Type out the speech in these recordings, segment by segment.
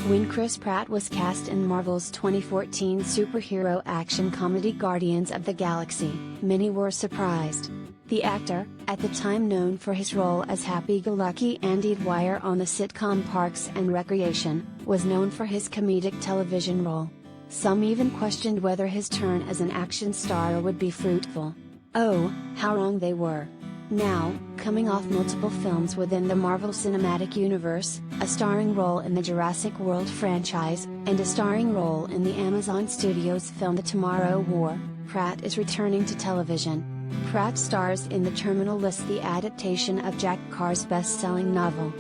When Chris Pratt was cast in Marvel's 2014 superhero action comedy Guardians of the Galaxy, many were surprised. The actor, at the time known for his role as happy-go-lucky Andy Dwyer on the sitcom Parks and Recreation, was known for his comedic television role. Some even questioned whether his turn as an action star would be fruitful. Oh, how wrong they were. Now, coming off multiple films within the Marvel Cinematic Universe, a starring role in the Jurassic World franchise, and a starring role in the Amazon Studios film The Tomorrow War, Pratt is returning to television. Pratt stars in The Terminal List, the adaptation of Jack Carr's best-selling novel.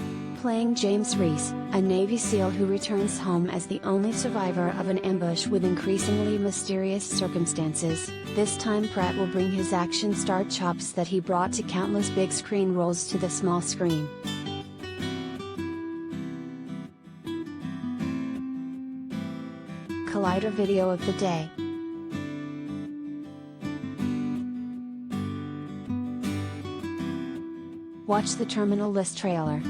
Playing James Reese, a Navy SEAL who returns home as the only survivor of an ambush with increasingly mysterious circumstances, this time Pratt will bring his action star chops that he brought to countless big screen roles to the small screen. Collider video of the day. Watch the Terminal List trailer.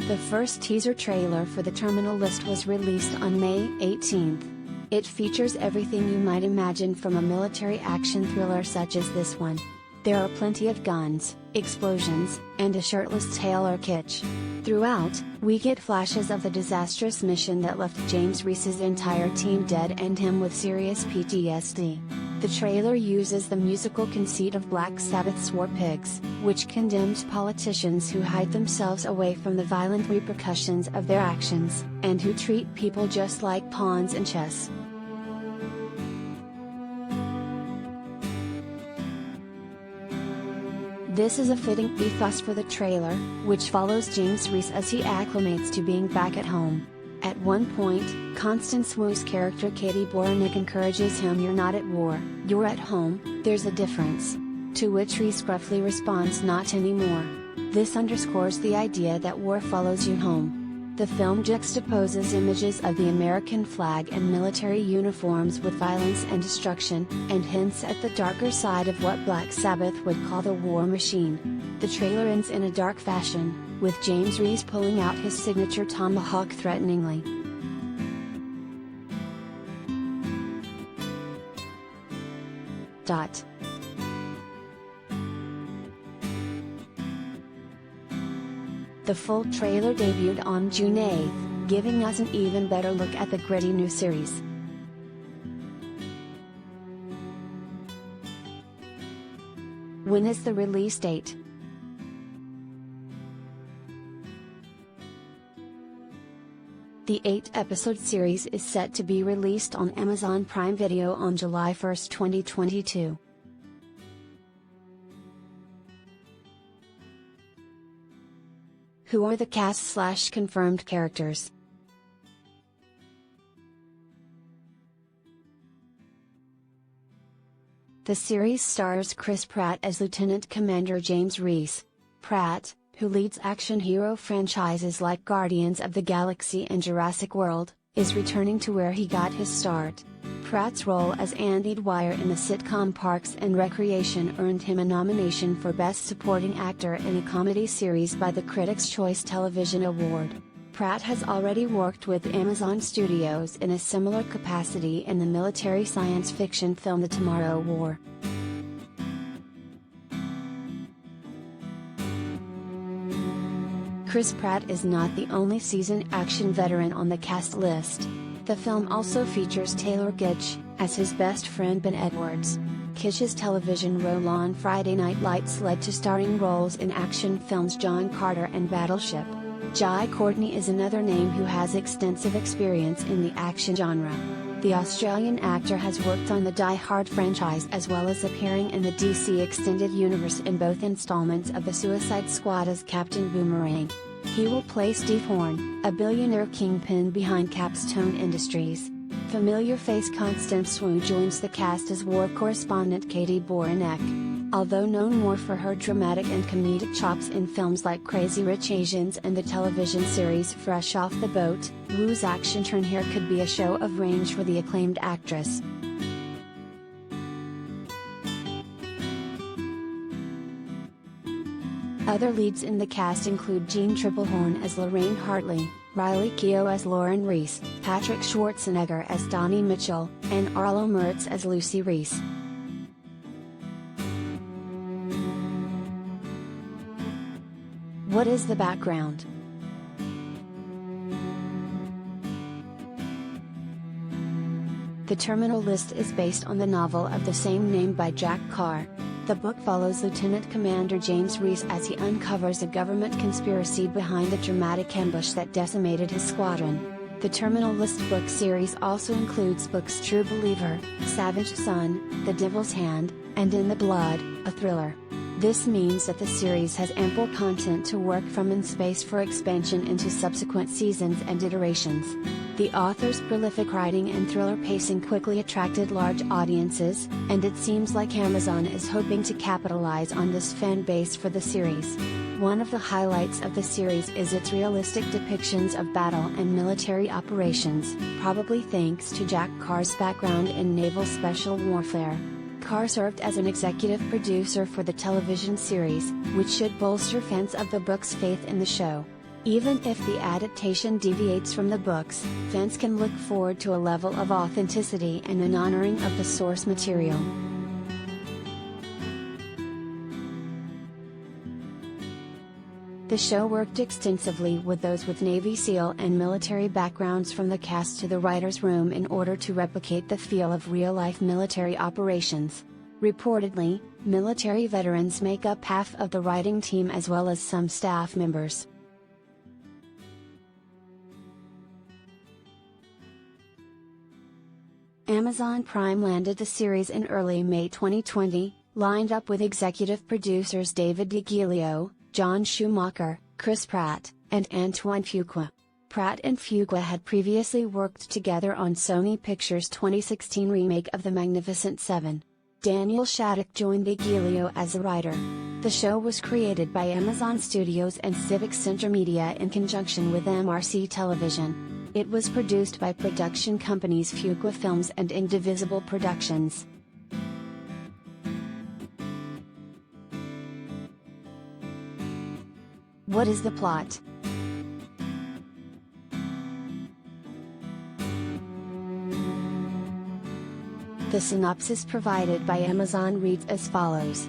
The first teaser trailer for The Terminal List was released on May 18. It features everything you might imagine from a military action thriller such as this one. There are plenty of guns, explosions, and a shirtless Taylor Kitsch. Throughout, we get flashes of the disastrous mission that left James Reese's entire team dead and him with serious PTSD. The trailer uses the musical conceit of Black Sabbath's War Pigs, which condemns politicians who hide themselves away from the violent repercussions of their actions, and who treat people just like pawns in chess. This is a fitting ethos for the trailer, which follows James Reese as he acclimates to being back at home. At one point, Constance Wu's character Katie Bornick encourages him, "You're not at war, you're at home, there's a difference." To which Reese gruffly responds, "Not anymore." This underscores the idea that war follows you home. The film juxtaposes images of the American flag and military uniforms with violence and destruction, and hints at the darker side of what Black Sabbath would call the war machine. The trailer ends in a dark fashion, with James Reese pulling out his signature tomahawk threateningly. The full trailer debuted on June 8, giving us an even better look at the gritty new series. When is the release date? The 8-episode series is set to be released on Amazon Prime Video on July 1, 2022. Who are the cast/confirmed characters? The series stars Chris Pratt as Lieutenant Commander James Reese. Pratt, who leads action hero franchises like Guardians of the Galaxy and Jurassic World, is returning to where he got his start. Pratt's role as Andy Dwyer in the sitcom Parks and Recreation earned him a nomination for Best Supporting Actor in a Comedy Series by the Critics' Choice Television Award. Pratt has already worked with Amazon Studios in a similar capacity in the military science fiction film The Tomorrow War. Chris Pratt is not the only seasoned action veteran on the cast list. The film also features Taylor Kitsch as his best friend Ben Edwards. Kitsch's television role on Friday Night Lights led to starring roles in action films John Carter and Battleship. Jai Courtney is another name who has extensive experience in the action genre. The Australian actor has worked on the Die Hard franchise as well as appearing in the DC Extended Universe in both installments of The Suicide Squad as Captain Boomerang. He will play Steve Horn, a billionaire kingpin behind Capstone Industries. Familiar face Constance Wu joins the cast as war correspondent Katie Bornick. Although known more for her dramatic and comedic chops in films like Crazy Rich Asians and the television series Fresh Off the Boat, Wu's action turn here could be a show of range for the acclaimed actress. Other leads in the cast include Jean Triplehorn as Lorraine Hartley, Riley Keough as Lauren Reese, Patrick Schwarzenegger as Donnie Mitchell, and Arlo Mertz as Lucy Reese. What is the background? The Terminal List is based on the novel of the same name by Jack Carr. The book follows Lieutenant Commander James Reese as he uncovers a government conspiracy behind the dramatic ambush that decimated his squadron. The Terminal List book series also includes books True Believer, Savage Son, The Devil's Hand, and In the Blood, a thriller. This means that the series has ample content to work from in space for expansion into subsequent seasons and iterations. The author's prolific writing and thriller pacing quickly attracted large audiences, and it seems like Amazon is hoping to capitalize on this fan base for the series. One of the highlights of the series is its realistic depictions of battle and military operations, probably thanks to Jack Carr's background in naval special warfare. Carr served as an executive producer for the television series, which should bolster fans of the book's faith in the show. Even if the adaptation deviates from the books, fans can look forward to a level of authenticity and an honoring of the source material. The show worked extensively with those with Navy SEAL and military backgrounds from the cast to the writer's room in order to replicate the feel of real-life military operations. Reportedly, military veterans make up half of the writing team as well as some staff members. Amazon Prime landed the series in early May 2020, lined up with executive producers David DiGilio, John Schumacher, Chris Pratt, and Antoine Fuqua. Pratt and Fuqua had previously worked together on Sony Pictures' 2016 remake of The Magnificent Seven. Daniel Shattuck joined DiGilio as a writer. The show was created by Amazon Studios and Civic Center Media in conjunction with MRC Television. It was produced by production companies Fuqua Films and Indivisible Productions. What is the plot? The synopsis provided by Amazon reads as follows.